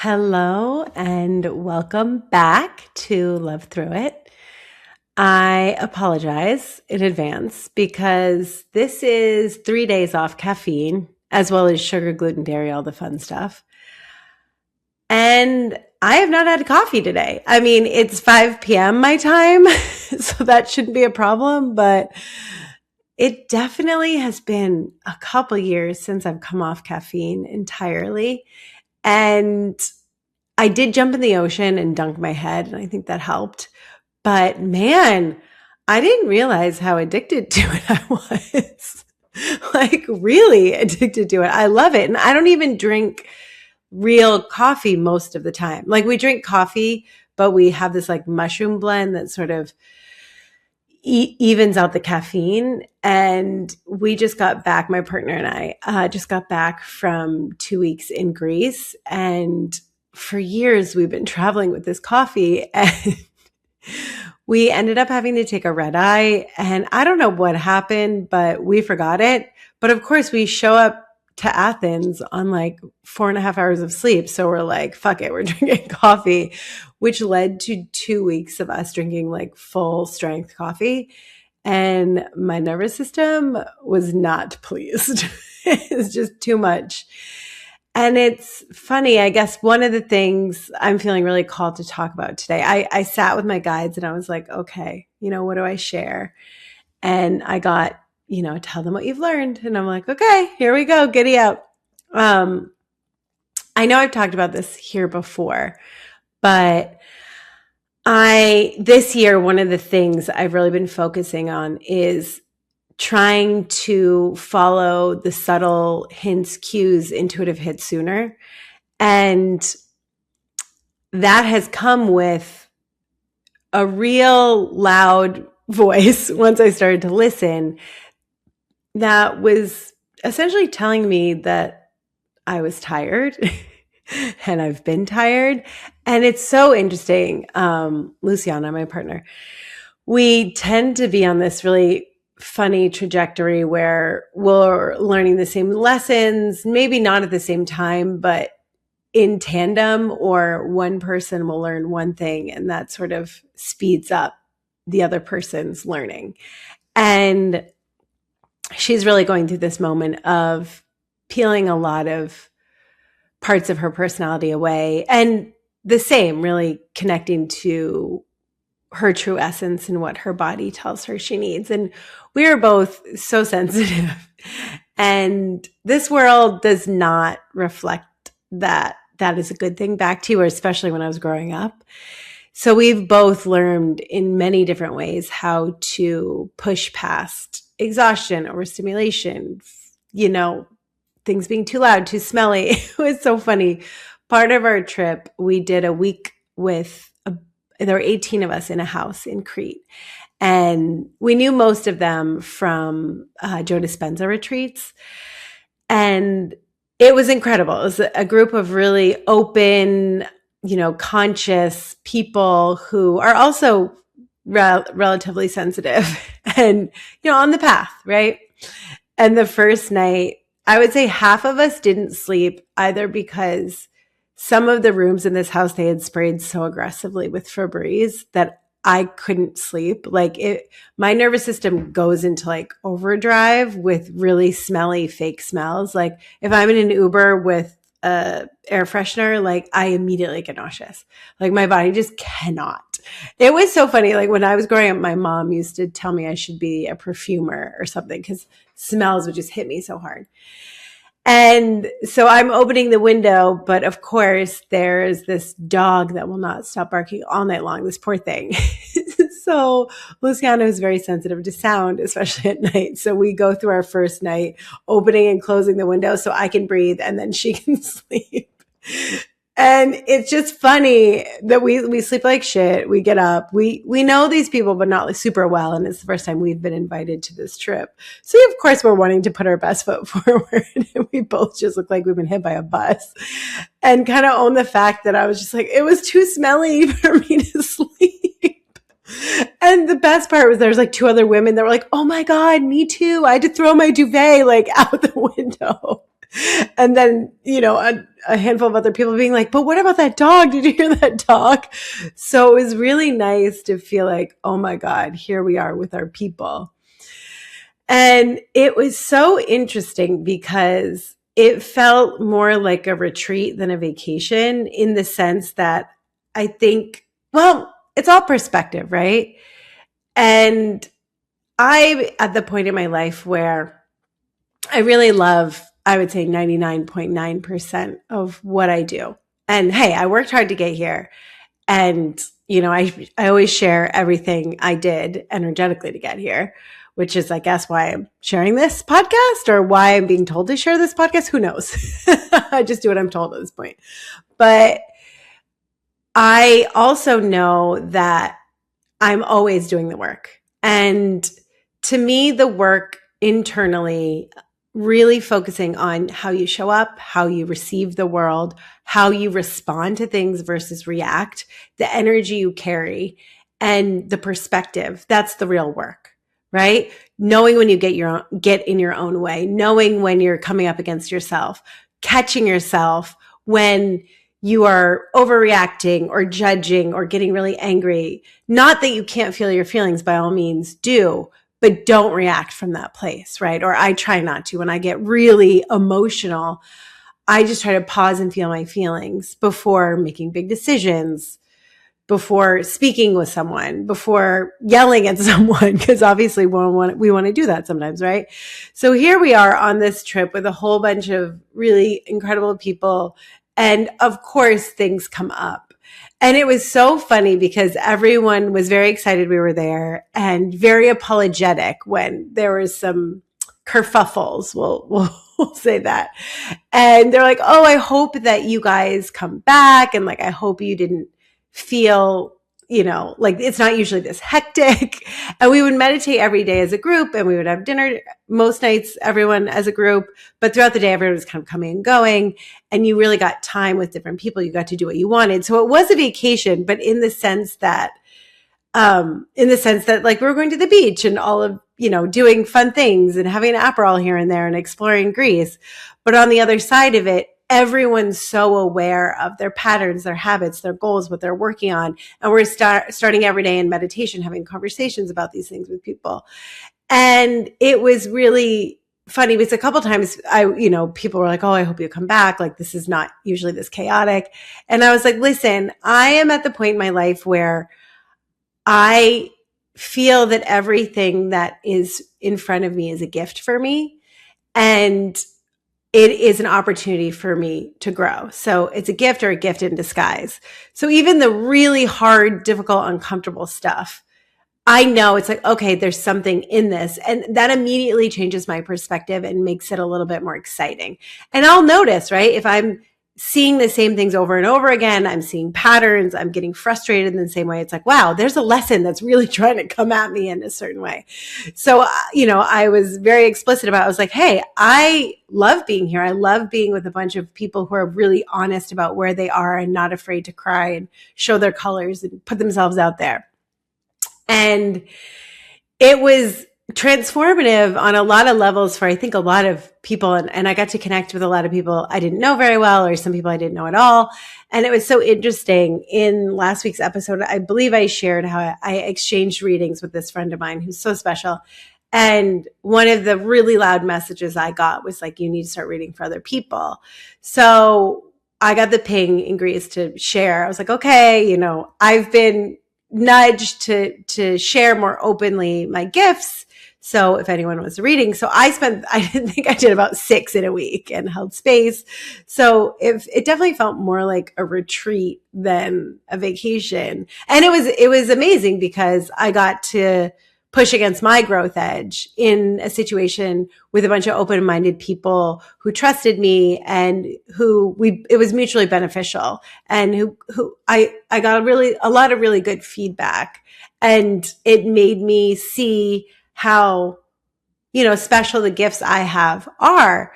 Hello and welcome back to Love Through It. I apologize in advance because this is 3 days off caffeine, as well as sugar, gluten, dairy, all the fun stuff. And I have not had coffee today. I mean, it's 5 p.m. my time, so that shouldn't be a problem, but it definitely has been a couple years since I've come off caffeine entirely. And I did jump in the ocean and dunk my head, and I think that helped. But man, I didn't realize how addicted to it I was. Like, really addicted to it. I love it. And I don't even drink real coffee most of the time. Like, we drink coffee, but we have this like mushroom blend that sort of evens out the caffeine. And we just got back, my partner and I just got back from 2 weeks in Greece. And for years, we've been traveling with this coffee. And we ended up having to take a red eye. And I don't know what happened, but we forgot it. But of course, we show up to Athens on like 4.5 hours of sleep. So we're like, fuck it, we're drinking coffee, which led to 2 weeks of us drinking like full strength coffee. And my nervous system was not pleased. It's just too much. And it's funny, I guess one of the things I'm feeling really called to talk about today, I sat with my guides and I was like, okay, what do I share? And I got, tell them what you've learned. And I'm like, okay, here we go. Giddy up. I know I've talked about this here before, but this year, one of the things I've really been focusing on is trying to follow the subtle hints, cues, intuitive hits sooner. And that has come with a real loud voice once I started to listen that was essentially telling me that I was tired and I've been tired. And it's so interesting. Lianna, my partner, we tend to be on this really funny trajectory where we're learning the same lessons, maybe not at the same time, but in tandem, or one person will learn one thing and that sort of speeds up the other person's learning. And she's really going through this moment of peeling a lot of parts of her personality away, and the same, really connecting to her true essence and what her body tells her she needs. And we are both so sensitive. And this world does not reflect that. That is a good thing back to you, or especially when I was growing up. So we've both learned in many different ways how to push past exhaustion, overstimulation, things being too loud, too smelly. It was so funny. Part of our trip, we did a week there were 18 of us in a house in Crete. And we knew most of them from Joe Dispenza retreats. And it was incredible. It was a group of really open, conscious people who are also relatively sensitive and, on the path, right? And the first night, I would say half of us didn't sleep either because some of the rooms in this house, they had sprayed so aggressively with Febreze that I couldn't sleep. My nervous system goes into like overdrive with really smelly fake smells. Like if I'm in an Uber with a air freshener, like I immediately get nauseous. Like my body just cannot. It was so funny. Like when I was growing up, my mom used to tell me I should be a perfumer or something because smells would just hit me so hard. And so I'm opening the window, but of course there's this dog that will not stop barking all night long, this poor thing. So Luciano is very sensitive to sound, especially at night. So we go through our first night opening and closing the window so I can breathe and then she can sleep. And it's just funny that we sleep like shit. We get up. We know these people, but not like super well. And it's the first time we've been invited to this trip. So of course we're wanting to put our best foot forward. And we both just look like we've been hit by a bus and kind of own the fact that I was just like, it was too smelly for me to sleep. And the best part was there's like two other women that were like, oh my God, me too. I had to throw my duvet like out the window. And then, a handful of other people being like, but what about that dog? Did you hear that dog? So it was really nice to feel like, oh my God, here we are with our people. And it was so interesting because it felt more like a retreat than a vacation, in the sense that I think, well, it's all perspective, right? And I'm at the point in my life where I really love, I would say 99.9% of what I do. And hey, I worked hard to get here. And, I always share everything I did energetically to get here, which is, I guess, why I'm sharing this podcast, or why I'm being told to share this podcast. Who knows? I just do what I'm told at this point. But I also know that I'm always doing the work. And to me, the work internally, really focusing on how you show up, how you receive the world, how you respond to things versus react, the energy you carry, and the perspective. That's the real work, right? Knowing when you get in your own way, knowing when you're coming up against yourself, catching yourself when you are overreacting or judging or getting really angry. Not that you can't feel your feelings, by all means do, but don't react from that place, right? Or I try not to. When I get really emotional, I just try to pause and feel my feelings before making big decisions, before speaking with someone, before yelling at someone, because obviously we want to do that sometimes, right? So here we are on this trip with a whole bunch of really incredible people. And of course, things come up. And it was so funny because everyone was very excited we were there and very apologetic when there was some kerfuffles. We'll say that. And they're like, oh, I hope that you guys come back. And like, I hope you didn't feel, like it's not usually this hectic. And we would meditate every day as a group, and we would have dinner most nights, everyone as a group. But throughout the day, everyone was kind of coming and going, and you really got time with different people. You got to do what you wanted. So it was a vacation, but in the sense that like we were going to the beach and all of, doing fun things and having an Aperol here and there and exploring Greece. But on the other side of it, everyone's so aware of their patterns, their habits, their goals, what they're working on. And we're starting every day in meditation, having conversations about these things with people. And it was really funny because a couple of times people were like, oh, I hope you come back. Like, this is not usually this chaotic. And I was like, listen, I am at the point in my life where I feel that everything that is in front of me is a gift for me. And it is an opportunity for me to grow. So it's a gift or a gift in disguise. So even the really hard, difficult, uncomfortable stuff, I know it's like, okay, there's something in this. And that immediately changes my perspective and makes it a little bit more exciting. And I'll notice, right? If I'm seeing the same things over and over again, I'm seeing patterns, I'm getting frustrated in the same way. It's like, wow, there's a lesson that's really trying to come at me in a certain way. So, I was very explicit about it. I was like, hey, I love being here. I love being with a bunch of people who are really honest about where they are and not afraid to cry and show their colors and put themselves out there. And it was transformative on a lot of levels for, I think, a lot of people. And I got to connect with a lot of people I didn't know very well, or some people I didn't know at all. And it was so interesting. In last week's episode, I believe I shared how I exchanged readings with this friend of mine who's so special. And one of the really loud messages I got was like, you need to start reading for other people. So I got the ping in Greece to share. I was like, okay, I've been nudged to share more openly my gifts. So if anyone was reading, so I think I did about 6 in a week and held space. So it definitely felt more like a retreat than a vacation. And it was amazing because I got to push against my growth edge in a situation with a bunch of open-minded people who trusted me and it was mutually beneficial, and who I got a lot of really good feedback, and it made me see how, special the gifts I have are.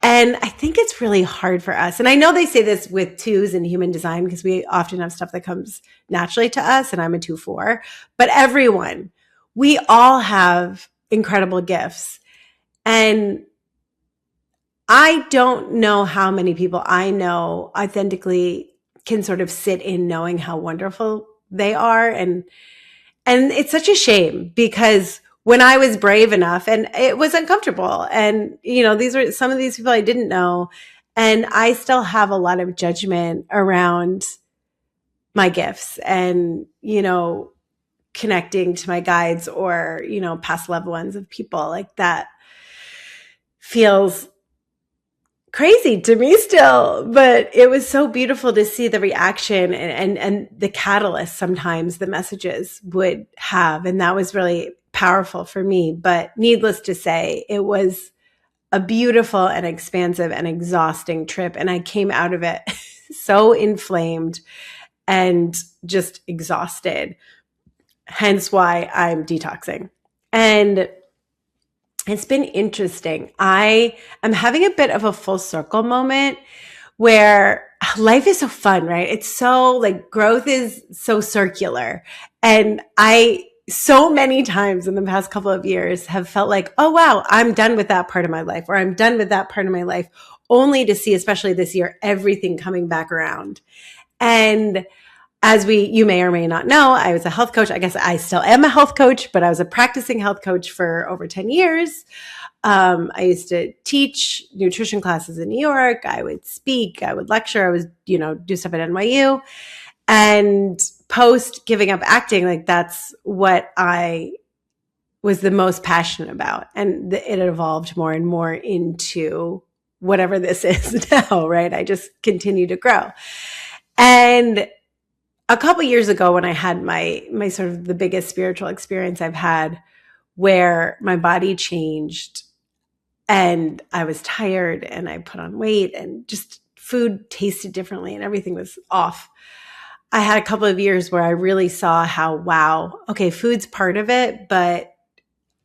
And I think it's really hard for us. And I know they say this with 2s in human design because we often have stuff that comes naturally to us, and I'm a 2/4, but we all have incredible gifts. And I don't know how many people I know authentically can sort of sit in knowing how wonderful they are. And it's such a shame because when I was brave enough and it was uncomfortable, and, these are some of these people I didn't know, and I still have a lot of judgment around my gifts and, connecting to my guides or, past loved ones of people like that feels crazy to me still, but it was so beautiful to see the reaction and the catalyst sometimes the messages would have. And that was really powerful for me. But needless to say, it was a beautiful and expansive and exhausting trip. And I came out of it so inflamed and just exhausted, hence why I'm detoxing. And it's been interesting. I am having a bit of a full circle moment where life is so fun, right? It's so like growth is so circular. And so many times in the past couple of years have felt like, oh, wow, I'm done with that part of my life, or I'm done with that part of my life, only to see, especially this year, everything coming back around. And as you may or may not know, I was a health coach. I guess I still am a health coach, but I was a practicing health coach for over 10 years. I used to teach nutrition classes in New York. I would speak, I would lecture, I would, do stuff at NYU. And post giving up acting, like that's what I was the most passionate about. And it evolved more and more into whatever this is now, right? I just continue to grow. And a couple years ago when I had my sort of the biggest spiritual experience I've had, where my body changed and I was tired and I put on weight and just food tasted differently and everything was off. I had a couple of years where I really saw how, wow, okay, food's part of it, but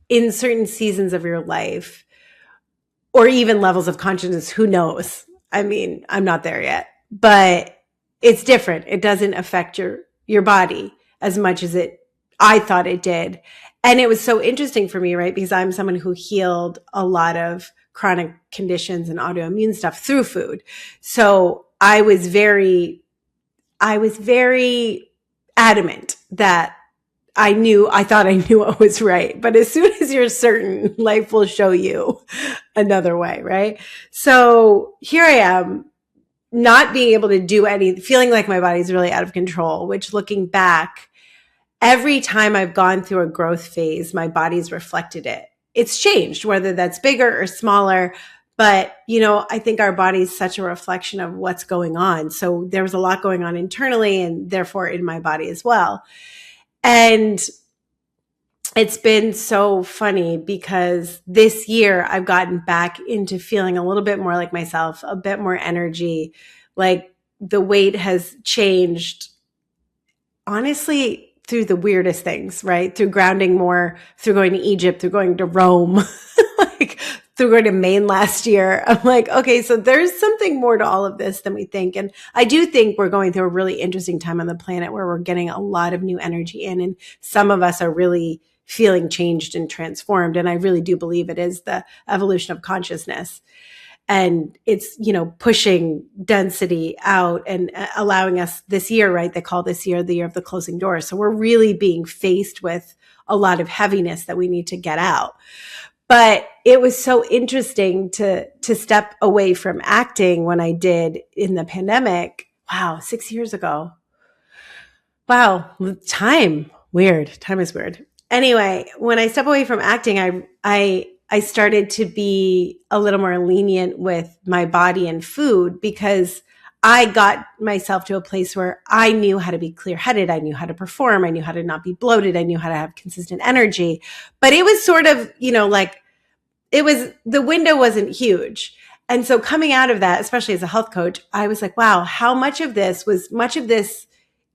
in certain seasons of your life or even levels of consciousness, who knows? I mean, I'm not there yet, but it's different. It doesn't affect your body as much as I thought it did. And it was so interesting for me, right? Because I'm someone who healed a lot of chronic conditions and autoimmune stuff through food. So I was very adamant that I thought I knew what was right. But as soon as you're certain, life will show you another way, right? So here I am, not being able to do feeling like my body's really out of control, which looking back, every time I've gone through a growth phase, my body's reflected it. It's changed, whether that's bigger or smaller. But, I think our body is such a reflection of what's going on. So there was a lot going on internally and therefore in my body as well. And it's been so funny because this year I've gotten back into feeling a little bit more like myself, a bit more energy, like the weight has changed, honestly, through the weirdest things, right? Through grounding more, through going to Egypt, through going to Rome, like through going to Maine last year. I'm like, okay, so there's something more to all of this than we think. And I do think we're going through a really interesting time on the planet where we're getting a lot of new energy in, and some of us are really feeling changed and transformed. And I really do believe it is the evolution of consciousness. And it's, pushing density out and allowing us this year, right? They call this year the year of the closing door. So we're really being faced with a lot of heaviness that we need to get out. But it was so interesting to step away from acting when I did in the pandemic. Wow, 6 years ago. Wow, time. Weird. Time is weird. Anyway, when I step away from acting, I started to be a little more lenient with my body and food because I got myself to a place where I knew how to be clear-headed. I knew how to perform. I knew how to not be bloated. I knew how to have consistent energy. But it was sort of, the window wasn't huge. And so coming out of that, especially as a health coach, I was like, wow, how much of this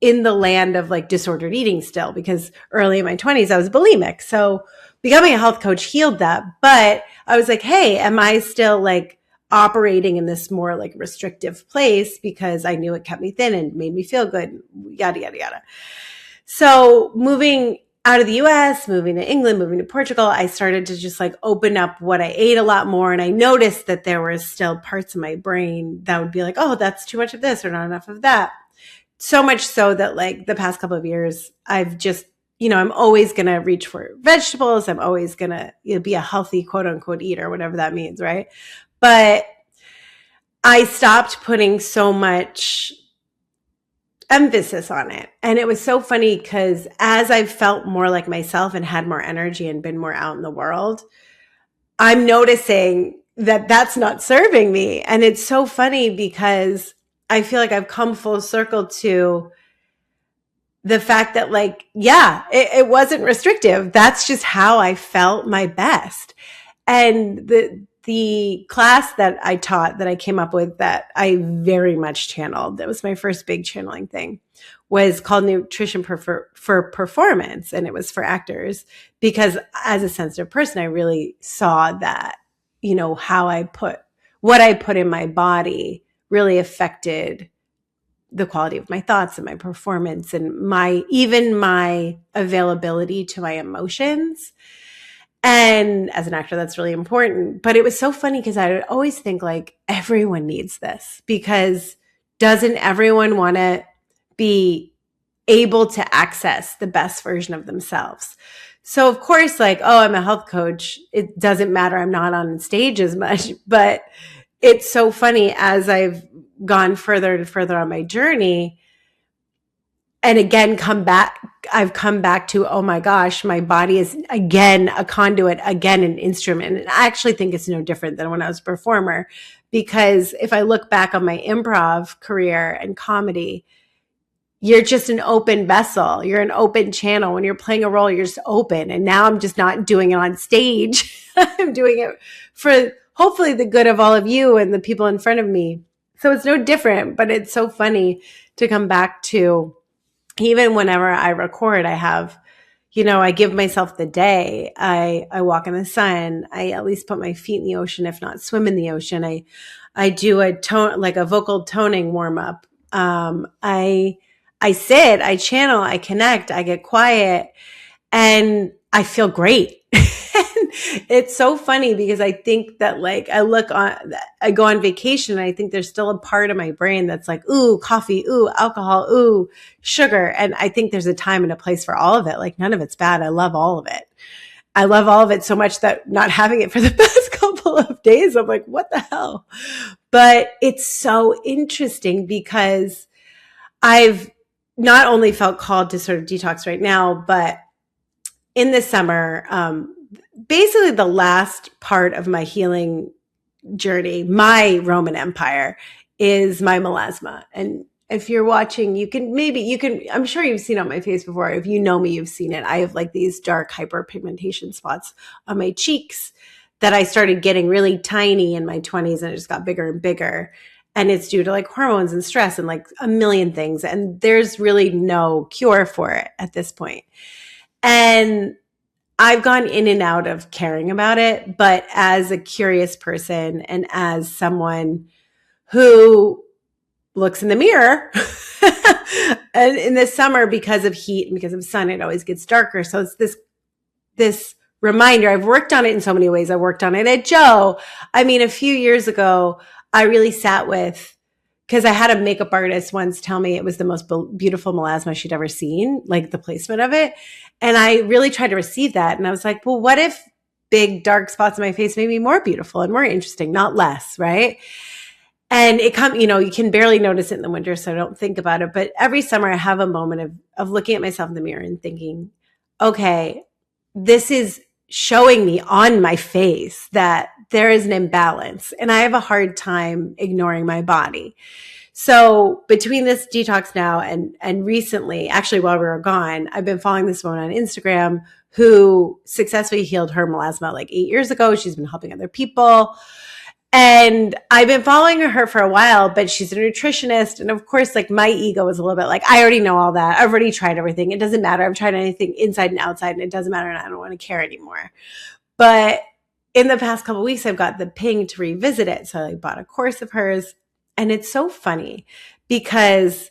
in the land of like disordered eating still, because early in my 20s, I was bulimic. So becoming a health coach healed that. But I was like, hey, am I still like operating in this more like restrictive place because I knew it kept me thin and made me feel good, yada, yada, yada. So moving out of the US, moving to England, moving to Portugal, I started to just like open up what I ate a lot more. And I noticed that there were still parts of my brain that would be like, oh, that's too much of this or not enough of that. So much so that like the past couple of years, I've just, I'm always going to reach for vegetables. I'm always going to be a healthy quote unquote eater, whatever that means. Right. But I stopped putting so much emphasis on it. And it was so funny because as I've felt more like myself and had more energy and been more out in the world, I'm noticing that that's not serving me. And it's so funny because I feel like I've come full circle to the fact that like, yeah, it wasn't restrictive. That's just how I felt my best. And the class that I taught, that I came up with, that I very much channeled, that was my first big channeling thing, was called Nutrition for Performance. And it was for actors because as a sensitive person, I really saw that, how what I put in my body really affected the quality of my thoughts and my performance and even my availability to my emotions. And as an actor, that's really important. But it was so funny because I would always think like everyone needs this, because doesn't everyone want to be able to access the best version of themselves? So of course, like, oh, I'm a health coach. It doesn't matter. I'm not on stage as much, but it's so funny as I've gone further and further on my journey, and again, I've come back to, oh my gosh, my body is again a conduit, again an instrument. And I actually think it's no different than when I was a performer, because if I look back on my improv career and comedy, you're just an open vessel. You're an open channel. When you're playing a role, you're just open. And now I'm just not doing it on stage. I'm doing it for hopefully the good of all of you and the people in front of me. So it's no different, but it's so funny to come back to. Even whenever I record, I have, I give myself the day. I walk in the sun. I at least put my feet in the ocean, if not swim in the ocean. I do a vocal toning warm up. I sit, I channel, I connect, I get quiet, and I feel great. It's so funny because I think that like I go on vacation and I think there's still a part of my brain that's like, ooh, coffee, ooh, alcohol, ooh, sugar. And I think there's a time and a place for all of it. Like none of it's bad. I love all of it. I love all of it so much that not having it for the past couple of days, I'm like, what the hell? But it's so interesting because I've not only felt called to sort of detox right now, but in the summer, basically the last part of my healing journey, my Roman Empire, is my melasma. And if you're watching, I'm sure you've seen it on my face before. If you know me, you've seen it. I have like these dark hyperpigmentation spots on my cheeks that I started getting really tiny in my 20s, and it just got bigger and bigger. And it's due to like hormones and stress and like a million things. And there's really no cure for it at this point. And I've gone in and out of caring about it, but as a curious person and as someone who looks in the mirror and in the summer, because of heat and because of sun, it always gets darker. So it's this reminder. I've worked on it in so many ways. I worked on it at Joe. I mean, a few years ago, I really sat with, because I had a makeup artist once tell me it was the most beautiful melasma she'd ever seen, like the placement of it. And I really tried to receive that. And I was like, well, what if big dark spots on my face made me more beautiful and more interesting, not less, right? And you can barely notice it in the winter, so I don't think about it. But every summer I have a moment of looking at myself in the mirror and thinking, okay, this is showing me on my face that there is an imbalance and I have a hard time ignoring my body. So between this detox now and recently, actually while we were gone, I've been following this woman on Instagram who successfully healed her melasma like 8 years ago. She's been helping other people. And I've been following her for a while, but she's a nutritionist. And of course, like my ego is a little bit like, I already know all that. I've already tried everything. It doesn't matter. I've tried anything inside and outside and it doesn't matter. And I don't want to care anymore. But in the past couple of weeks, I've got the ping to revisit it. So I bought a course of hers. And it's so funny because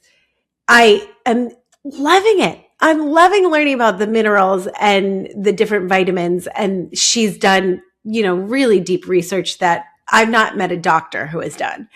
I am loving it. I'm loving learning about the minerals and the different vitamins. And she's done, really deep research that I've not met a doctor who has done.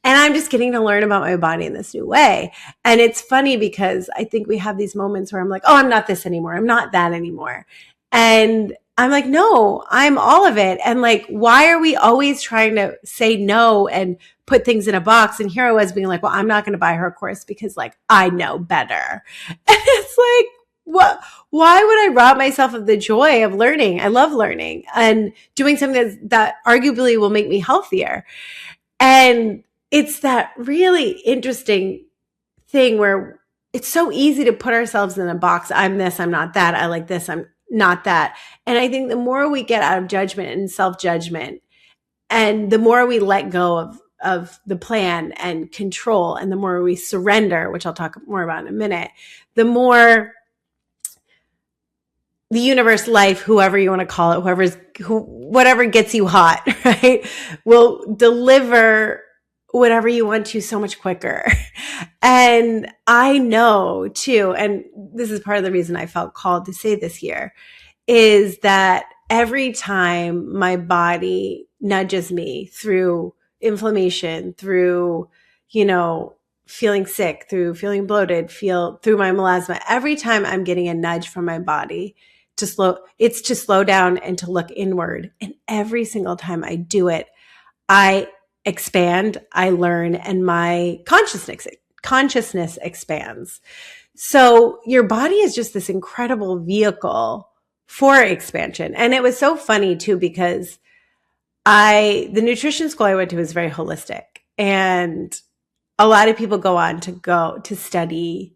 And I'm just getting to learn about my body in this new way. And it's funny because I think we have these moments where I'm like, oh, I'm not this anymore. I'm not that anymore. And I'm like, no, I'm all of it. And like, why are we always trying to say no and put things in a box? And here I was being like, well, I'm not going to buy her course because like, I know better. And it's like, what? Why would I rob myself of the joy of learning? I love learning and doing something that arguably will make me healthier. And it's that really interesting thing where it's so easy to put ourselves in a box. I'm this, I'm not that. I like this, I'm not that. And I think the more we get out of judgment and self-judgment, and the more we let go of the plan and control, and the more we surrender, which I'll talk more about in a minute, the more the universe, life, whoever you want to call it, whatever gets you hot, right, will deliver whatever you want to so much quicker. And I know too, and this is part of the reason I felt called to say this here, is that every time my body nudges me through inflammation, through, feeling sick, through feeling bloated, through my melasma, every time I'm getting a nudge from my body to slow down and to look inward. And every single time I do it, I expand, I learn, and my consciousness expands. So your body is just this incredible vehicle for expansion. And it was so funny too, because the nutrition school I went to was very holistic. And a lot of people go on to study,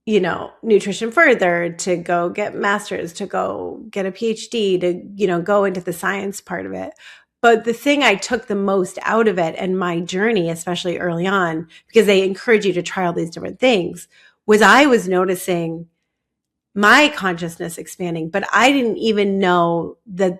nutrition further, to go get masters, to go get a PhD, to, go into the science part of it. But the thing I took the most out of it and my journey, especially early on, because they encourage you to try all these different things, was I was noticing my consciousness expanding, but I didn't even know that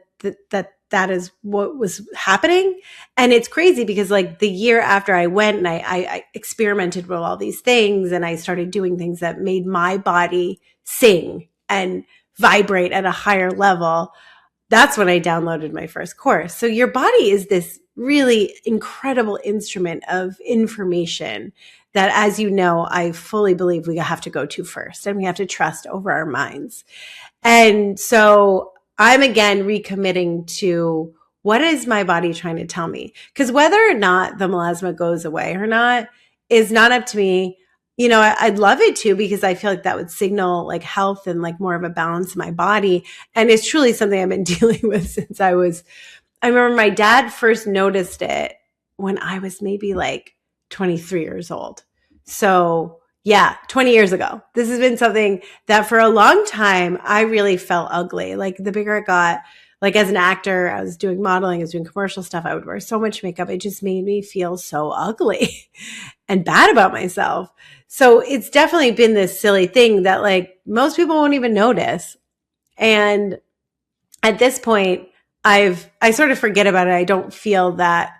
is what was happening. And it's crazy because like the year after I went and I experimented with all these things, and I started doing things that made my body sing and vibrate at a higher level, that's when I downloaded my first course. So your body is this really incredible instrument of information that, as you know, I fully believe we have to go to first, and we have to trust over our minds. And so I'm again recommitting to, what is my body trying to tell me? Because whether or not the melasma goes away or not is not up to me. I'd love it to, because I feel like that would signal like health and like more of a balance in my body. And it's truly something I've been dealing with since I remember my dad first noticed it when I was maybe like 23 years old. So yeah, 20 years ago. This has been something that for a long time, I really felt ugly. Like the bigger it got, like as an actor, I was doing modeling, I was doing commercial stuff. I would wear so much makeup. It just made me feel so ugly and bad about myself. So it's definitely been this silly thing that like most people won't even notice. And at this point, I sort of forget about it. I don't feel that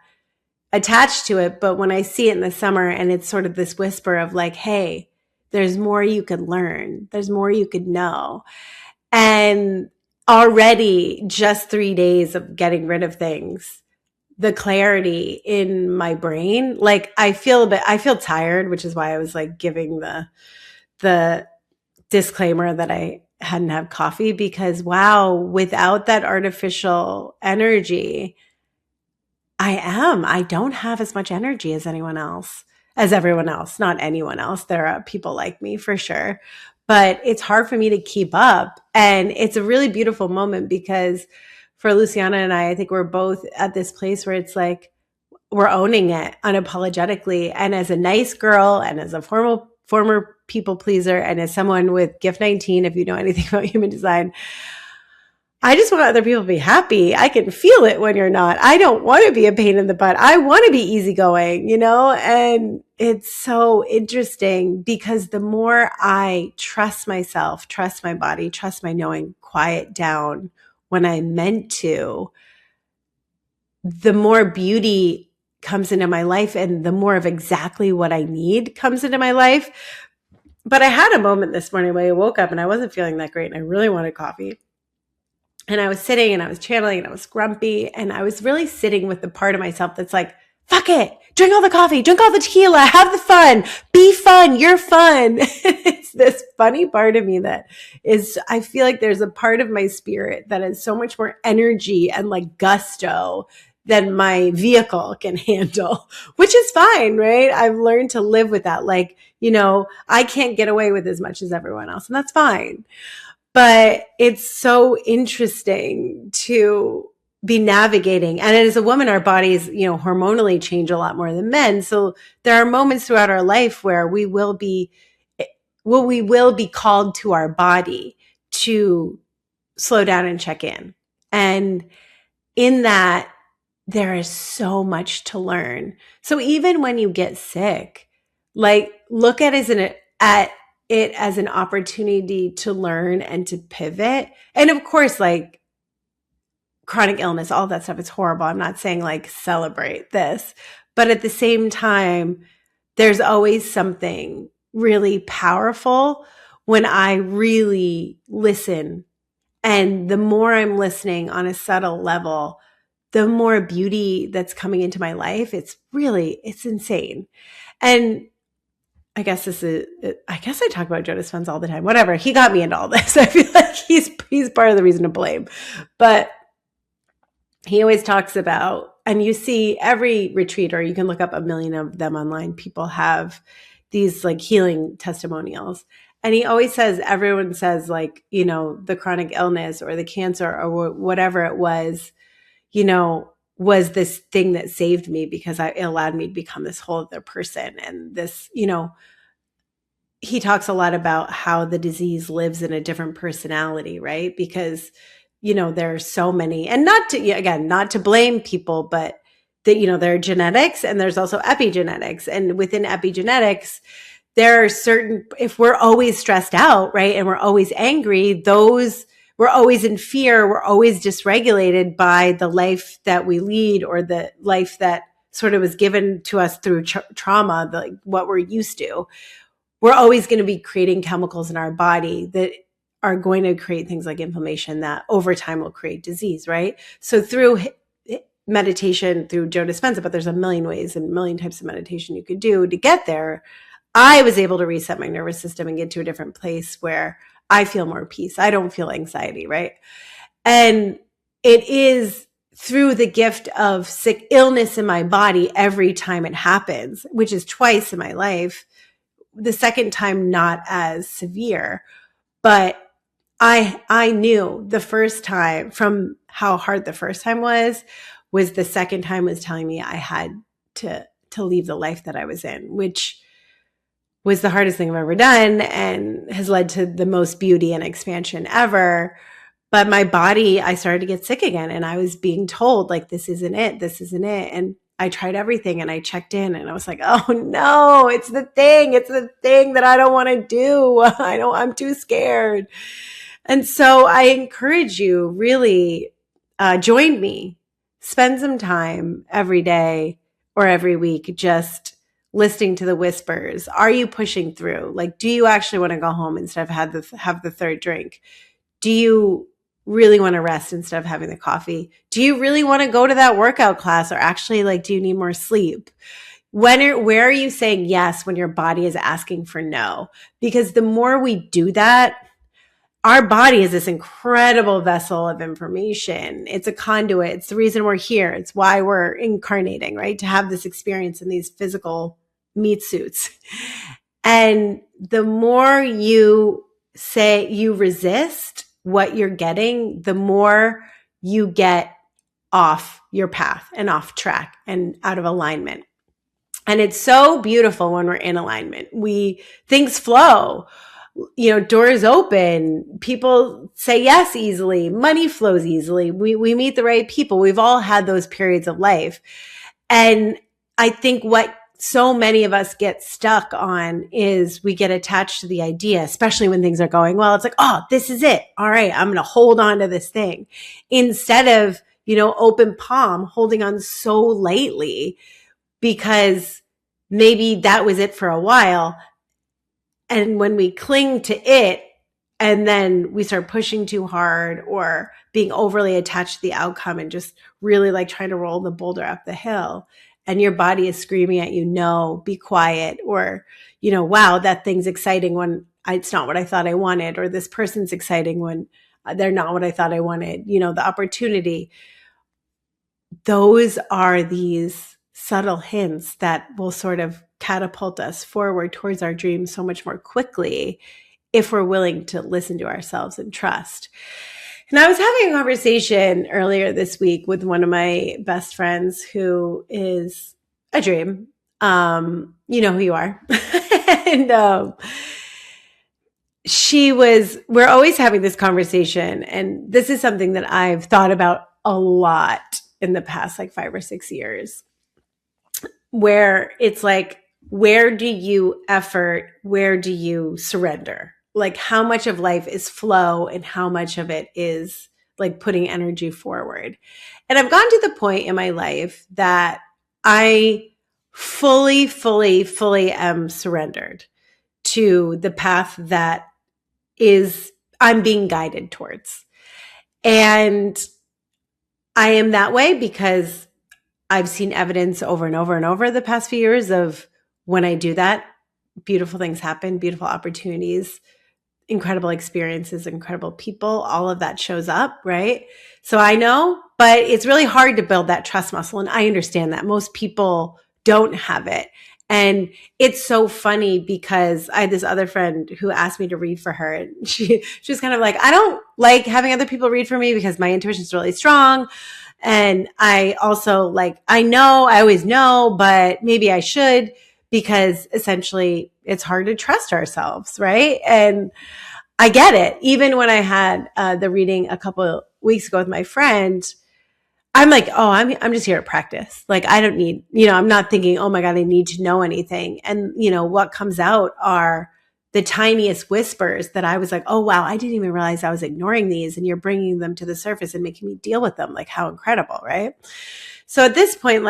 attached to it. But when I see it in the summer, and it's sort of this whisper of like, hey, there's more you could learn. There's more you could know. And already just 3 days of getting rid of things, the clarity in my brain, like I feel tired, which is why I was like giving the disclaimer that I hadn't had coffee, because wow, without that artificial energy, I don't have as much energy as everyone else. Not anyone else. There are people like me for sure, but it's hard for me to keep up. And it's a really beautiful moment because for Luciana and I think we're both at this place where it's like, we're owning it unapologetically. And as a nice girl, and as a former people pleaser, and as someone with Gift 19, if you know anything about human design, I just want other people to be happy. I can feel it when you're not. I don't want to be a pain in the butt. I want to be easygoing, and it's so interesting because the more I trust myself, trust my body, trust my knowing, quiet down when I'm meant to, the more beauty comes into my life, and the more of exactly what I need comes into my life. But I had a moment this morning where I woke up and I wasn't feeling that great and I really wanted coffee. And I was sitting and I was channeling and I was grumpy. And I was really sitting with the part of myself that's like, fuck it, drink all the coffee, drink all the tequila, have the fun, be fun, you're fun. It's this funny part of me that is, I feel like there's a part of my spirit that has so much more energy and like gusto than my vehicle can handle, which is fine, right? I've learned to live with that. Like, I can't get away with as much as everyone else, and that's fine. But it's so interesting to be navigating. And as a woman, our bodies, hormonally change a lot more than men. So there are moments throughout our life where we will be called to our body to slow down and check in. And in that, there is so much to learn. So even when you get sick, like look at it as an opportunity to learn and to pivot. And of course, like chronic illness, all that stuff is horrible. I'm not saying like celebrate this, but at the same time, there's always something really powerful when I really listen. And the more I'm listening on a subtle level, the more beauty that's coming into my life. It's insane. And I guess I talk about Joe Dispenza all the time. Whatever. He got me into all this. I feel like he's part of the reason to blame. But he always talks about, and you see every retreat, or you can look up a million of them online. People have these like healing testimonials. And he always says, everyone says like, the chronic illness or the cancer or whatever it was this thing that saved me because it allowed me to become this whole other person. And this, he talks a lot about how the disease lives in a different personality, right? Because, there are so many, and not to blame people, but that, there are genetics and there's also epigenetics. And within epigenetics, there are certain, if we're always stressed out, right? And we're always angry, we're always in fear. We're always dysregulated by the life that we lead or the life that sort of was given to us through trauma, what we're used to. We're always going to be creating chemicals in our body that are going to create things like inflammation that over time will create disease, right? So through meditation, through Joe Dispenza, but there's a million ways and a million types of meditation you could do to get there. I was able to reset my nervous system and get to a different place where I feel more peace. I don't feel anxiety, right? And it is through the gift of sick illness in my body every time it happens, which is twice in my life. The second time, not as severe, but I knew the first time from how hard the first time was the second time was telling me I had to leave the life that I was in, which was the hardest thing I've ever done and has led to the most beauty and expansion ever. But my body, I started to get sick again and I was being told like, this isn't it. This isn't it. And I tried everything and I checked in and I was like, oh no, it's the thing that I don't want to do. I'm too scared. And so I encourage you really, join me, spend some time every day or every week, just listening to the whispers. Are you pushing through? Like, do you actually want to go home instead of have the third drink? Do you really want to rest instead of having the coffee? Do you really want to go to that workout class, or actually like, do you need more sleep? Where are you saying yes when your body is asking for no? Because the more we do that, our body is this incredible vessel of information. It's a conduit. It's the reason we're here. It's why we're incarnating, right? To have this experience in these physical meat suits. And the more you say you resist what you're getting, the more you get off your path and off track and out of alignment. And it's so beautiful when we're in alignment. Things flow. Doors open, people say yes easily, money flows easily. We meet the right people. We've all had those periods of life. And I think what so many of us get stuck on is we get attached to the idea, especially when things are going well. It's like, oh, this is it. All right, I'm going to hold on to this thing instead of, open palm, holding on so lightly because maybe that was it for a while. And when we cling to it and then we start pushing too hard or being overly attached to the outcome and just really like trying to roll the boulder up the hill, and your body is screaming at you, no, be quiet, or, wow, that thing's exciting when it's not what I thought I wanted, or this person's exciting when they're not what I thought I wanted, the opportunity. Those are these subtle hints that will sort of catapult us forward towards our dreams so much more quickly if we're willing to listen to ourselves and trust. And I was having a conversation earlier this week with one of my best friends who is a dream. You know who you are. And we're always having this conversation. And this is something that I've thought about a lot in the past, like 5 or 6 years, where it's like, where do you effort? Where do you surrender? Like, how much of life is flow and how much of it is like putting energy forward? And I've gotten to the point in my life that I fully am surrendered to the path that I'm being guided towards. And I am that way because I've seen evidence over and over and over the past few years of when I do that, beautiful things happen, beautiful opportunities, incredible experiences, incredible people, all of that shows up, right? So I know, but it's really hard to build that trust muscle. And I understand that most people don't have it. And it's so funny because I had this other friend who asked me to read for her. And she was kind of like, I don't like having other people read for me because my intuition is really strong. And I also I always know, but maybe I should, because essentially it's hard to trust ourselves, right? And I get it. Even when I had the reading a couple of weeks ago with my friend, I'm like, oh, I'm just here to practice. Like, I don't need, I'm not thinking, oh my God, I need to know anything. And, what comes out are the tiniest whispers that I was like, oh, wow, I didn't even realize I was ignoring these. And you're bringing them to the surface and making me deal with them. Like, how incredible, right? So at this point,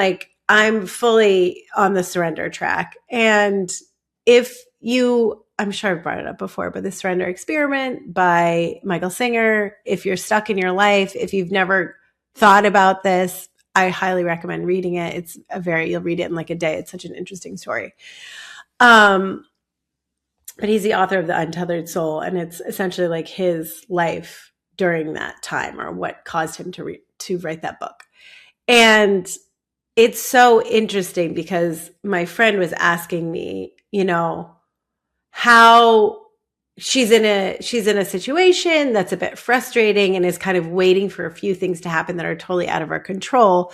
I'm fully on the surrender track. And I'm sure I've brought it up before, but the Surrender Experiment by Michael Singer, if you're stuck in your life, if you've never thought about this, I highly recommend reading it. You'll read it in like a day. It's such an interesting story. But he's the author of The Untethered Soul, and it's essentially like his life during that time, or what caused him to write that book. And it's so interesting because my friend was asking me, how she's in a situation that's a bit frustrating and is kind of waiting for a few things to happen that are totally out of her control,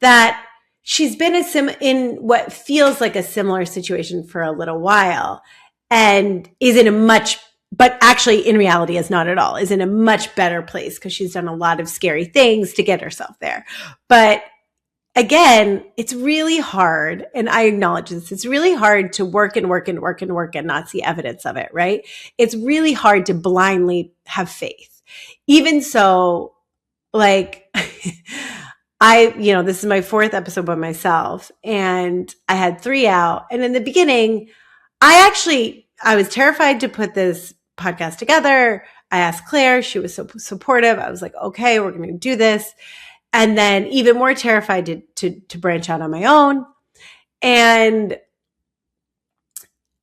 that she's been in what feels like a similar situation for a little while, and is in but actually in reality is not at all, is in a much better place because she's done a lot of scary things to get herself there. But again, it's really hard, and I acknowledge this, it's really hard to work and not see evidence of it, right? It's really hard to blindly have faith. Even so, this is my 4th episode by myself, and I had 3 out. And in the beginning, I was terrified to put this podcast together. I asked Claire, she was so supportive. I was like, okay, we're going to do this. And then even more terrified to branch out on my own. And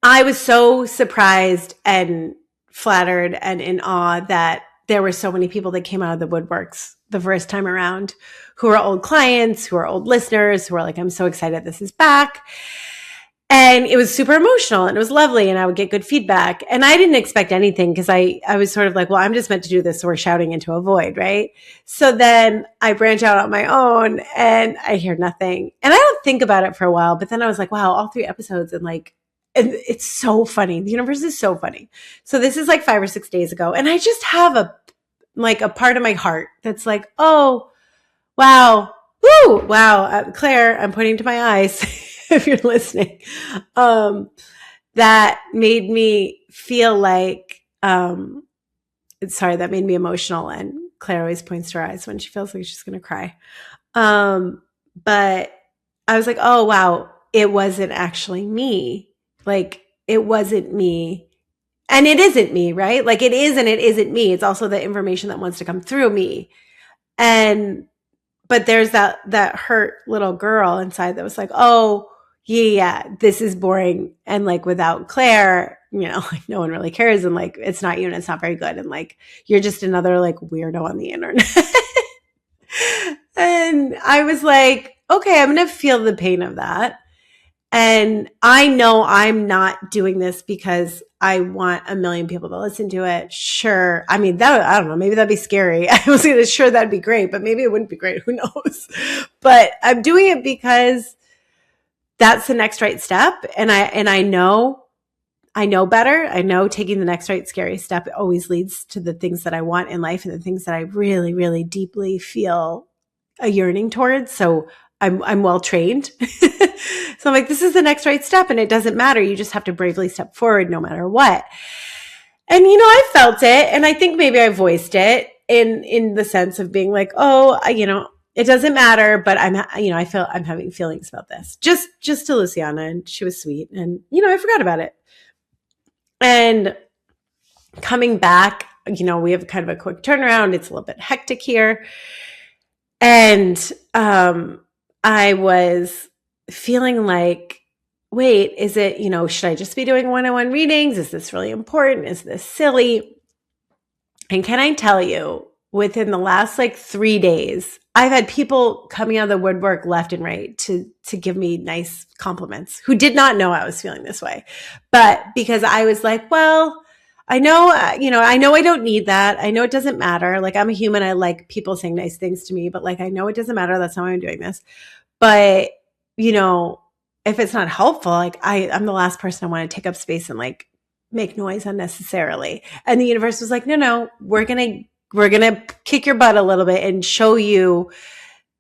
I was so surprised and flattered and in awe that there were so many people that came out of the woodworks the first time around, who are old clients, who are old listeners, who are like, I'm so excited this is back. And it was super emotional and it was lovely, and I would get good feedback. And I didn't expect anything because I was sort of like, well, I'm just meant to do this. So we're shouting into a void, right? So then I branch out on my own and I hear nothing. And I don't think about it for a while. But then I was like, wow, all 3 episodes, and it's so funny. The universe is so funny. So this is like 5 or 6 days ago. And I just have a part of my heart that's like, oh, wow. Woo, wow. Claire, I'm pointing to my eyes. If you're listening, that made me feel like, that made me emotional. And Claire always points to her eyes when she feels like she's going to cry. But I was like, oh, wow, it wasn't actually me. It wasn't me And it isn't me, right? Like it is and it isn't me. It's also the information that wants to come through me. And but there's that hurt little girl inside that was like, oh, yeah, this is boring. And like without Claire, like no one really cares. And like, it's not you and it's not very good. And like, you're just another like weirdo on the internet. And I was like, okay, I'm going to feel the pain of that. And I know I'm not doing this because I want a million people to listen to it. Sure. I mean, I don't know. Maybe that'd be scary. I was going to, sure, that'd be great, but maybe it wouldn't be great. Who knows? But I'm doing it because that's the next right step. And I know better. I know taking the next right scary step always leads to the things that I want in life and the things that I really, really deeply feel a yearning towards. So I'm well trained. So I'm like, this is the next right step and it doesn't matter. You just have to bravely step forward no matter what. And, I felt it. And I think maybe I voiced it in the sense of being like, oh, it doesn't matter, but I feel I'm having feelings about this just to Luciana. And she was sweet. And, I forgot about it. And coming back, we have kind of a quick turnaround. It's a little bit hectic here. And I was feeling like, wait, is it, should I just be doing one-on-one readings? Is this really important? Is this silly? And can I tell you, within the last like 3 days, I've had people coming out of the woodwork left and right to give me nice compliments who did not know I was feeling this way. But because I was like, well, I know I don't need that. I know it doesn't matter. Like I'm a human. I like people saying nice things to me, but like, I know it doesn't matter. That's not why I'm doing this. But, if it's not helpful, like I'm the last person I want to take up space and like make noise unnecessarily. And the universe was like, no, we're going to kick your butt a little bit and show you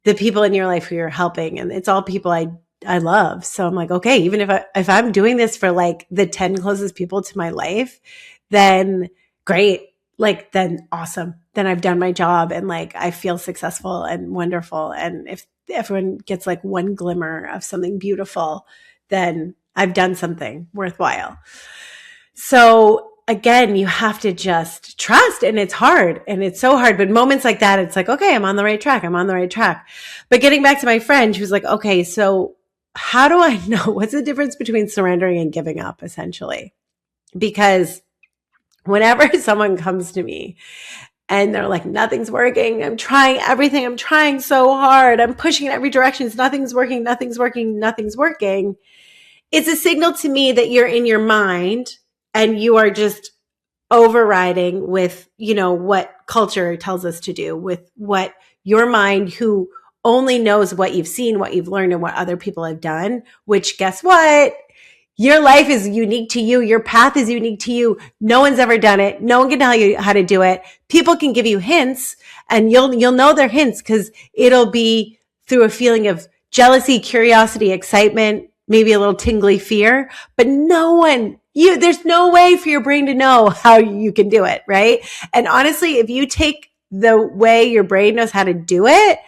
the people in your life who you're helping. And it's all people I love. So I'm like, okay, even if I'm doing this for like the 10 closest people to my life, then great. Like, then awesome. Then I've done my job and like, I feel successful and wonderful. And if everyone gets like one glimmer of something beautiful, then I've done something worthwhile. So again, you have to just trust, and it's hard and it's so hard. But moments like that, it's like, okay, I'm on the right track. I'm on the right track. But getting back to my friend, she was like, okay, so how do I know what's the difference between surrendering and giving up, essentially? Because whenever someone comes to me and they're like, nothing's working, I'm trying everything, I'm trying so hard, I'm pushing in every direction, nothing's working, nothing's working, nothing's working, it's a signal to me that you're in your mind and you are just overriding with, what culture tells us to do, with what your mind, who only knows what you've seen, what you've learned, and what other people have done, which guess what? Your life is unique to you. Your path is unique to you. No one's ever done it. No one can tell you how to do it. People can give you hints and you'll know their hints because it'll be through a feeling of jealousy, curiosity, excitement, maybe a little tingly fear, but there's no way for your brain to know how you can do it, right? And honestly, if you take the way your brain knows how to do it,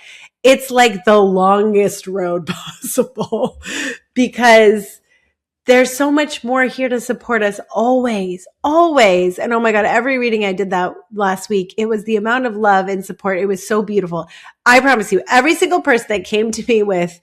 it's like the longest road possible because there's so much more here to support us always, always. And oh my God, every reading I did that last week, it was the amount of love and support. It was so beautiful. I promise you, every single person that came to me with,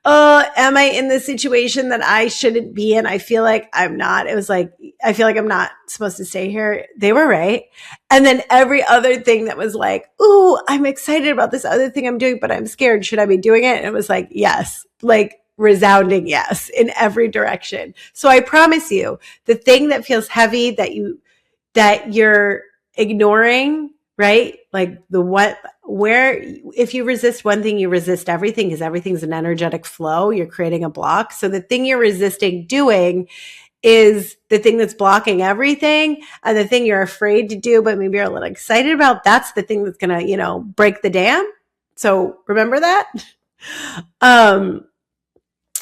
oh, am I in this situation that I shouldn't be in? I feel like I'm not. It was like, I feel like I'm not supposed to stay here. They were right. And then every other thing that was like, ooh, I'm excited about this other thing I'm doing, but I'm scared. Should I be doing it? And it was like, yes, like resounding yes in every direction. So I promise you, the thing that feels heavy that you're ignoring, right? Like if you resist one thing, you resist everything because everything's an energetic flow. You're creating a block. So the thing you're resisting doing is the thing that's blocking everything. And the thing you're afraid to do, but maybe you're a little excited about, that's the thing that's going to, break the dam. So remember that?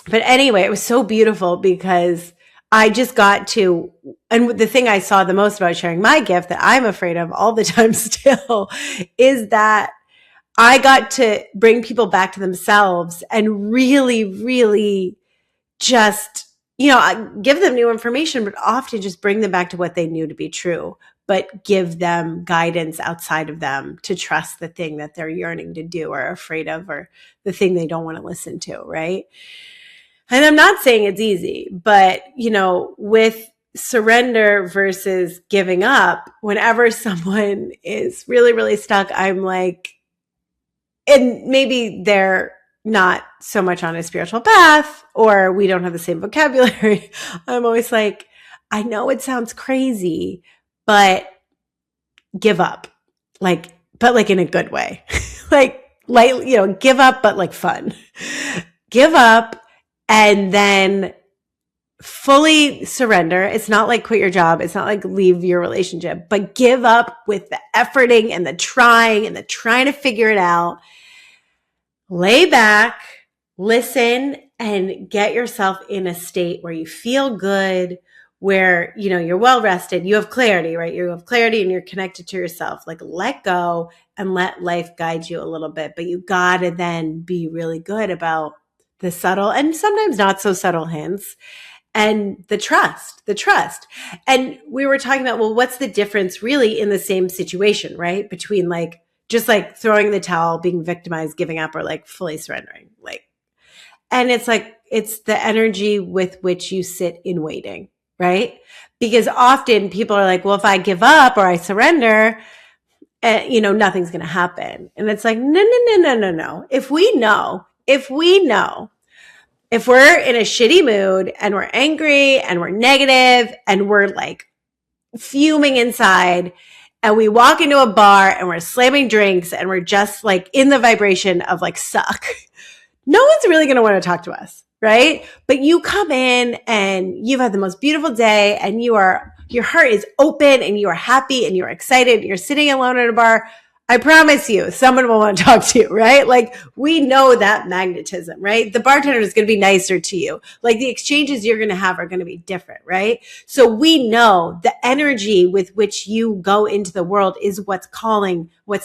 But anyway, it was so beautiful because I just got to, and the thing I saw the most about sharing my gift that I'm afraid of all the time still is that I got to bring people back to themselves and really, really just give them new information, but often just bring them back to what they knew to be true, but give them guidance outside of them to trust the thing that they're yearning to do or afraid of, or the thing they don't want to listen to, right? And I'm not saying it's easy, but, with surrender versus giving up, whenever someone is really, really stuck, I'm like, and maybe they're not so much on a spiritual path, or we don't have the same vocabulary. I'm always like, I know it sounds crazy, but give up. But in a good way. Give up, but fun. Give up and then fully surrender. It's not like quit your job. It's not like leave your relationship, but give up with the efforting and the trying to figure it out. Lay back, listen, and get yourself in a state where you feel good, where, you're well rested, you have clarity, right? You have clarity and you're connected to yourself. Let go and let life guide you a little bit. But you got to then be really good about the subtle and sometimes not so subtle hints, and the trust. And we were talking about, well, what's the difference really in the same situation, right? Between just throwing the towel, being victimized, giving up, or fully surrendering. And it's the energy with which you sit in waiting, right? Because often people are like, well, if I give up or I surrender, nothing's going to happen. And it's like, no. If we're in a shitty mood and we're angry and we're negative and we're fuming inside, and we walk into a bar and we're slamming drinks and we're just in the vibration of suck, no one's really going to want to talk to us, right? But you come in and you've had the most beautiful day and your heart is open and you are happy and you're excited and you're sitting alone at a bar. I promise you, someone will want to talk to you, right? We know that magnetism, right? The bartender is going to be nicer to you. The exchanges you're going to have are going to be different, right? So we know the energy with which you go into the world is what's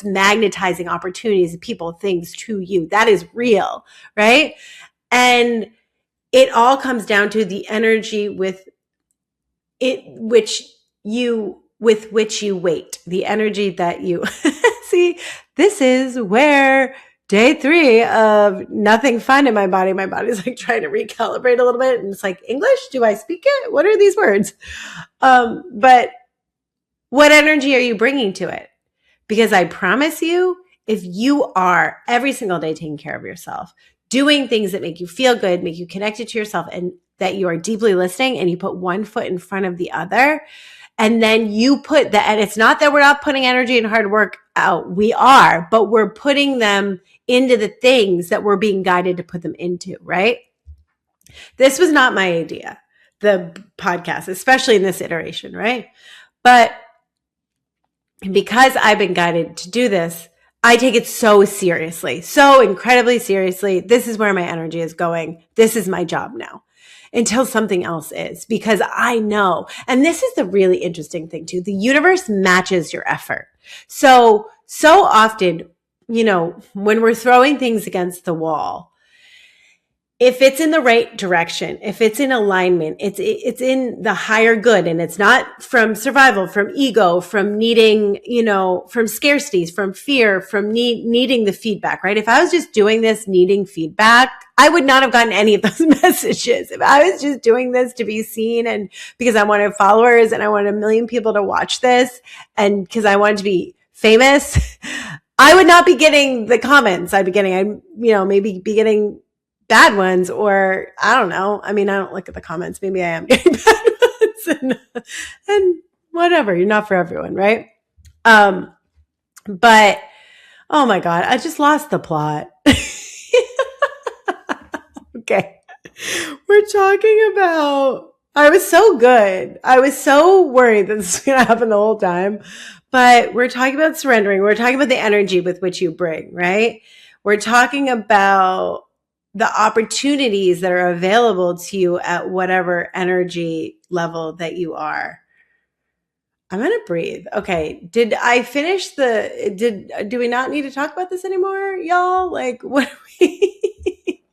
magnetizing opportunities, people, things to you. That is real, right? And it all comes down to the energy with which you wait, the energy that you see. This is where day 3 of nothing fun in my body. My body's trying to recalibrate a little bit, and it's English, do I speak it? What are these words? But what energy are you bringing to it? Because I promise you, if you are every single day taking care of yourself, doing things that make you feel good, make you connected to yourself, and that you are deeply listening, and you put one foot in front of the other, and then you put that, and it's not that we're not putting energy and hard work out. We are, but we're putting them into the things that we're being guided to put them into, right? This was not my idea, the podcast, especially in this iteration, right? But because I've been guided to do this, I take it so seriously, so incredibly seriously. This is where my energy is going. This is my job now, until something else is, because I know, and this is the really interesting thing too, the universe matches your effort. So often, when we're throwing things against the wall, if it's in the right direction, if it's in alignment, it's in the higher good, and it's not from survival, from ego, from needing, from scarcities, from fear, from needing the feedback, right? If I was just doing this needing feedback, I would not have gotten any of those messages. If I was just doing this to be seen, and because I wanted followers and I wanted 1 million people to watch this, and because I wanted to be famous, I would not be getting the comments I'd be getting. I'd, maybe be getting bad ones, or I don't know. I mean, I don't look at the comments. Maybe I am getting bad ones, and whatever. You're not for everyone, right? But oh my God, I just lost the plot. Okay. We're talking about, I was so good. I was so worried that this was going to happen the whole time, but we're talking about surrendering. We're talking about the energy with which you bring, right? We're talking about the opportunities that are available to you at whatever energy level that you are. I'm going to breathe. Okay. Did I finish do we not need to talk about this anymore, y'all? What are we?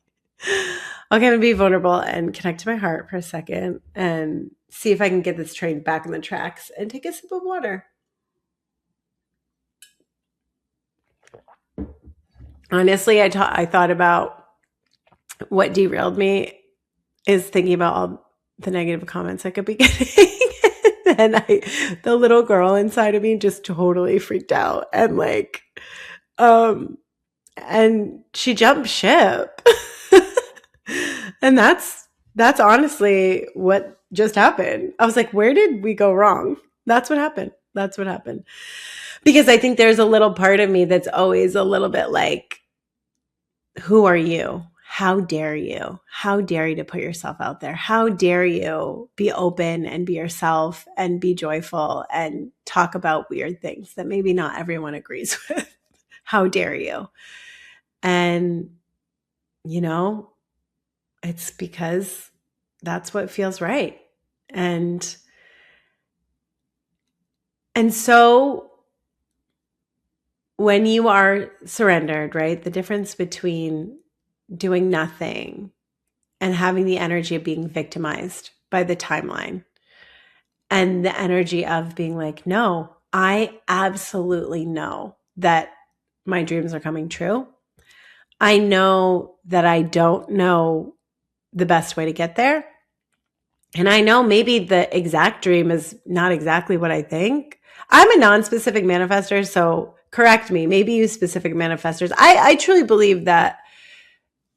I'm going to be vulnerable and connect to my heart for a second and see if I can get this train back on the tracks and take a sip of water. Honestly, I thought about what derailed me is thinking about all the negative comments I could be getting. And the little girl inside of me just totally freaked out and and she jumped ship. And that's honestly what just happened. I was like, where did we go wrong? That's what happened. That's what happened. Because I think there's a little part of me that's always a little bit like, who are you? How dare you? How dare you to put yourself out there? How dare you be open and be yourself and be joyful and talk about weird things that maybe not everyone agrees with? How dare you? And, it's because that's what feels right. And so when you are surrendered, right, the difference between doing nothing and having the energy of being victimized by the timeline and the energy of being like, no, I absolutely know that my dreams are coming true. I know that I don't know the best way to get there. And I know maybe the exact dream is not exactly what I think. I'm a non-specific manifester, so correct me. Maybe you specific manifestors. I truly believe that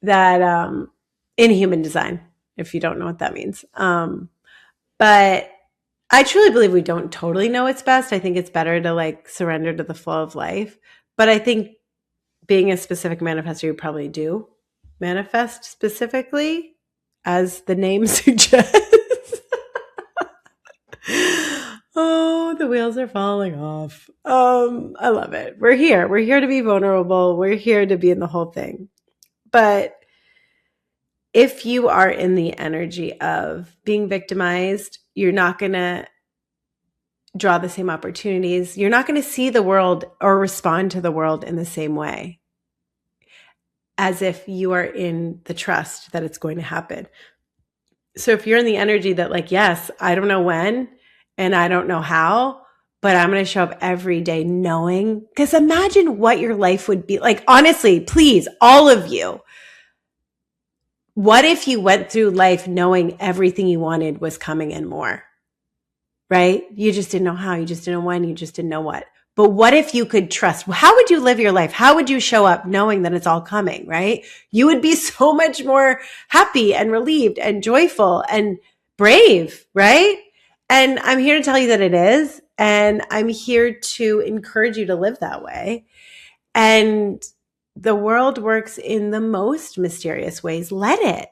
in human design, if you don't know what that means. But I truly believe we don't totally know what's best. I think it's better to surrender to the flow of life. But I think being a specific manifestor, you probably do manifest specifically, as the name suggests. Oh, the wheels are falling off. I love it. We're here. We're here to be vulnerable. We're here to be in the whole thing. But if you are in the energy of being victimized, you're not going to draw the same opportunities. You're not going to see the world or respond to the world in the same way as if you are in the trust that it's going to happen. So if you're in the energy that yes, I don't know when and I don't know how, but I'm going to show up every day knowing, because imagine what your life would be like. Honestly, please, all of you. What if you went through life knowing everything you wanted was coming and more, right? You just didn't know how, you just didn't know when, you just didn't know what. But what if you could trust? How would you live your life? How would you show up knowing that it's all coming, right? You would be so much more happy and relieved and joyful and brave, right? And I'm here to tell you that it is. And I'm here to encourage you to live that way. And the world works in the most mysterious ways. Let it.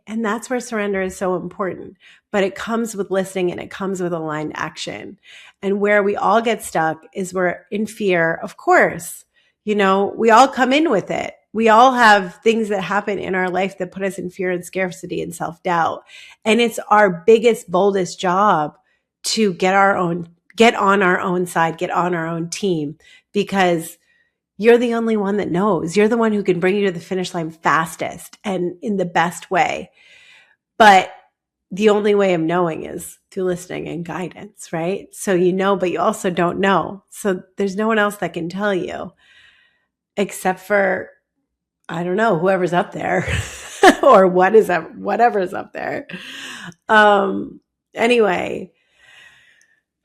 And that's where surrender is so important. But it comes with listening and it comes with aligned action. And where we all get stuck is we're in fear, of course. We all come in with it. We all have things that happen in our life that put us in fear and scarcity and self-doubt. And it's our biggest, boldest job to get on our own side, get on our own team, because you're the only one that knows. You're the one who can bring you to the finish line fastest and in the best way. But the only way of knowing is through listening and guidance, right? So but you also don't know. So there's no one else that can tell you except for, I don't know, whoever's up there or whatever's up there. Anyway,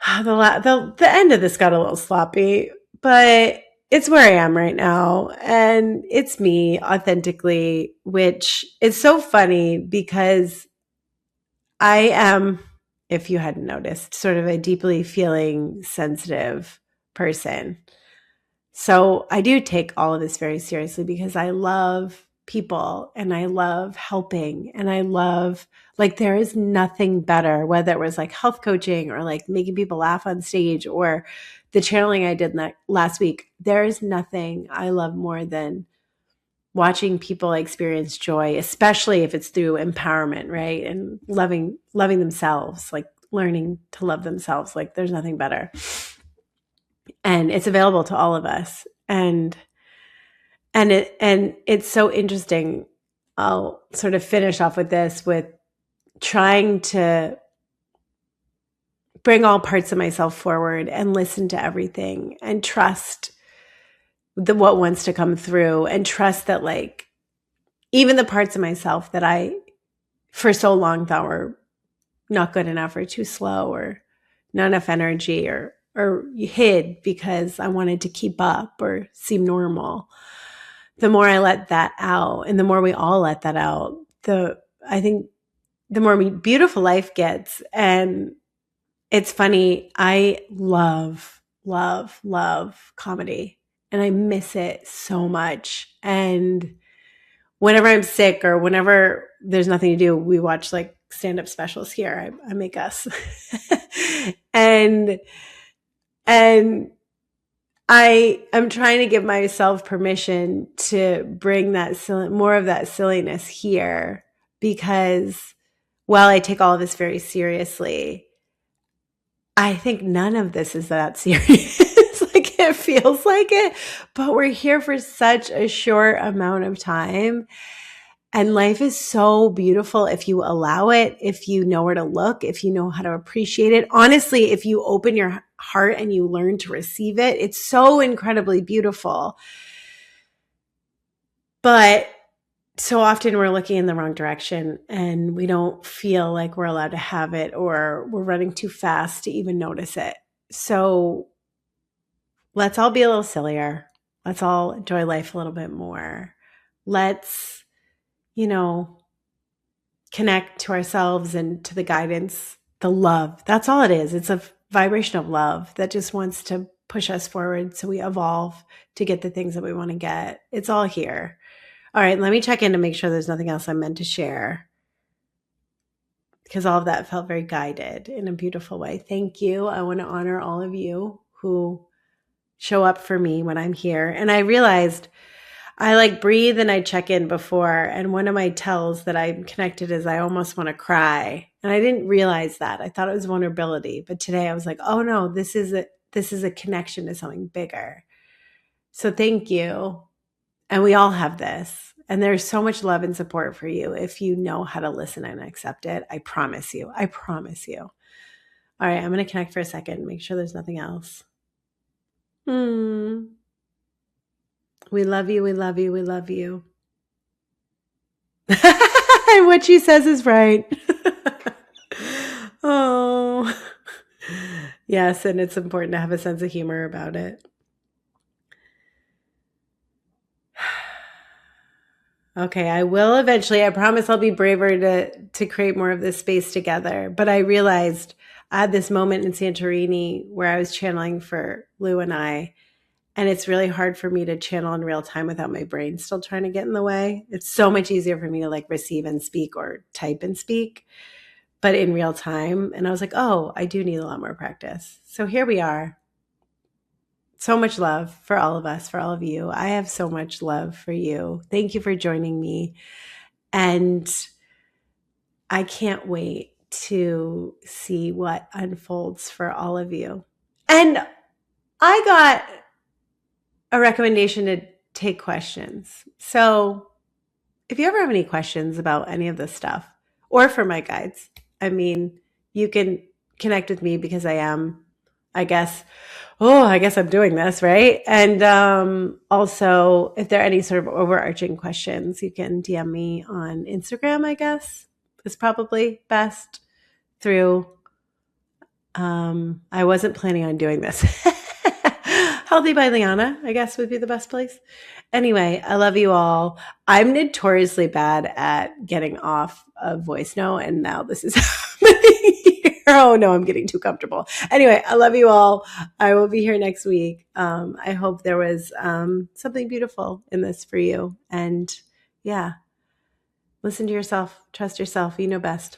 the end of this got a little sloppy, but it's where I am right now. And it's me authentically, which is so funny because I am, if you hadn't noticed, sort of a deeply feeling sensitive person. So I do take all of this very seriously because I love people and I love helping and I love, there is nothing better, whether it was health coaching or making people laugh on stage or the channeling I did last week. There is nothing I love more than watching people experience joy, especially if it's through empowerment, right? And loving themselves, learning to love themselves. There's nothing better. And it's available to all of us. And it's so interesting. I'll sort of finish off with this, with trying to bring all parts of myself forward and listen to everything and trust what wants to come through, and trust that, like, even the parts of myself that I for so long thought were not good enough or too slow or not enough energy, or hid because I wanted to keep up or seem normal. The more I let that out, and the more we all let that out, I think the more beautiful life gets. And it's funny, I love, love, love comedy, and I miss it so much. And whenever I'm sick or whenever there's nothing to do, we watch like stand-up specials here. I make us. and I'm trying to give myself permission to bring that more of that silliness here, because while I take all of this very seriously, I think none of this is that serious. Like, it feels like it, but we're here for such a short amount of time. And life is so beautiful if you allow it, if you know where to look, if you know how to appreciate it. Honestly, if you open your heart and you learn to receive it, it's so incredibly beautiful. But so often we're looking in the wrong direction and we don't feel like we're allowed to have it, or we're running too fast to even notice it. So let's all be a little sillier. Let's all enjoy life a little bit more. Let's, connect to ourselves and to the guidance, the love. That's all it is. It's a vibration of love that just wants to push us forward so we evolve to get the things that we want to get. It's all here. All right, let me check in to make sure there's nothing else I'm meant to share, because all of that felt very guided in a beautiful way. Thank you. I want to honor all of you who show up for me when I'm here. And I realized I like breathe and I check in before. And one of my tells that I'm connected is I almost want to cry. And I didn't realize that. I thought it was vulnerability. But today I was like, oh no, this is a connection to something bigger. So thank you. And we all have this. And there's so much love and support for you if you know how to listen and accept it. I promise you. I promise you. All right, I'm going to connect for a second. Make sure there's nothing else. We love you. We love you. We love you. And what she says is right. Oh, yes. And it's important to have a sense of humor about it. Okay, I will eventually. I promise I'll be braver to create more of this space together. But I realized I had this moment in Santorini where I was channeling for Lou and I. And it's really hard for me to channel in real time without my brain still trying to get in the way. It's so much easier for me to like receive and speak or type and speak, but in real time. And I was like, oh, I do need a lot more practice. So here we are. So much love for all of us, for all of you. I have so much love for you. Thank you for joining me. And I can't wait to see what unfolds for all of you. And I got a recommendation to take questions. So if you ever have any questions about any of this stuff, or for my guides, I mean, you can connect with me, because I guess I'm doing this, right? And also, if there are any sort of overarching questions, you can DM me on Instagram, I guess is probably best. Through, I wasn't planning on doing this. Healthy by Lianna, I guess, would be the best place. Anyway, I love you all. I'm notoriously bad at getting off a voice note, and now this is happening here. Oh no, I'm getting too comfortable. Anyway, I love you all. I will be here next week. I hope there was something beautiful in this for you. And yeah, listen to yourself, trust yourself. You know best.